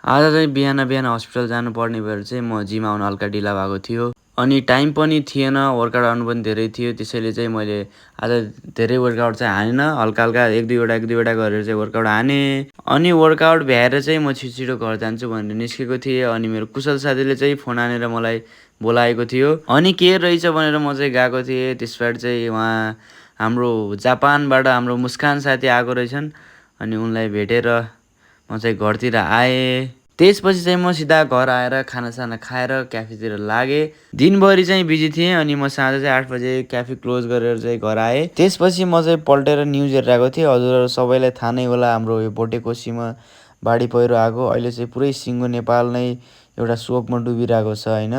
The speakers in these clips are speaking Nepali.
आज चाहिँ बिहान बिहान हस्पिटल जानुपर्ने भएर चाहिँ म जिम आउन हल्का ढिला भएको थियो। अनि टाइम पनि थिएन, वर्कआउट आउनु पनि धेरै थियो। त्यसैले चाहिँ मैले आज धेरै वर्कआउट चाहिँ हानिनँ, हल्का हल्का एक दुईवटा गरेर चाहिँ वर्कआउट हानेँ। अनि वर्कआउट भ्याएर चाहिँ म छिटो घर जान्छु भनेर निस्केको थिएँ। अनि मेरो कुशल साथीले चाहिँ फोन हानेर मलाई बोलाएको थियो। अनि के रहेछ भनेर म चाहिँ गएको थिएँ। त्यसबाट चाहिँ उहाँ हाम्रो जापानबाट हाम्रो मुस्कान साथी आएको रहेछन्। अनि उनलाई भेटेर म चाहिँ घरतिर आएँ। त्यसपछि चाहिँ म सिधा घर आएर खानासाना खाएर क्याफेतिर लागेँ। दिनभरि चाहिँ बिजी थिएँ। अनि म साँझ चाहिँ 8 बजे क्याफे क्लोज गरेर चाहिँ घर आएँ। त्यसपछि म चाहिँ पल्टेर न्युज हेरिरहेको थिएँ। हजुरहरू सबैलाई थाहा नै होला, हाम्रो यो भोटेकोसीमा बाढी पहिरो आएको। अहिले चाहिँ पुरै सिङ्गो नेपाल नै एउटा शोकमा डुबिरहेको छ होइन।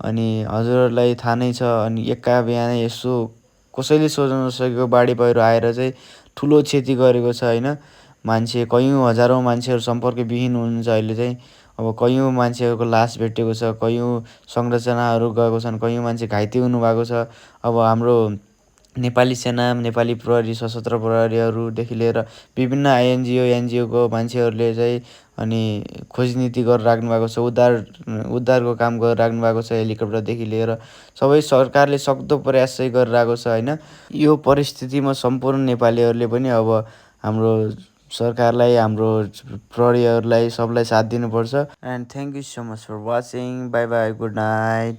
अनि हजुरहरूलाई थाहा नै छ। अनि एका बिहानै यसो कसैले सोच्न नसकेको बाढी पहिरो आएर चाहिँ ठुलो क्षति गरेको छ होइन। मान्छे कयौँ हजारौँ मान्छेहरू सम्पर्कविहीन हुनुहुन्छ अहिले चाहिँ। अब कयौँ मान्छेहरूको लास भेटिएको छ, कयौँ संरचनाहरू गएको छन्, कयौँ मान्छे घाइते हुनुभएको छ। अब हाम्रो नेपाली सेना, नेपाली प्रहरी, सशस्त्र प्रहरीहरूदेखि लिएर विभिन्न एनजिओको मान्छेहरूले चाहिँ अनि खोज नीति गरिराख्नु भएको छ, उद्धारको काम गरिराख्नु भएको छ। हेलिकप्टरदेखि लिएर सबै सरकारले सक्दो प्रयास चाहिँ गरिरहेको छ होइन। यो परिस्थितिमा सम्पूर्ण नेपालीहरूले पनि अब हाम्रो सरकारलाई, हाम्रो प्रहरीहरूलाई सबलाई साथ दिनुपर्छ। And thank you so much for watching. Bye bye, good night.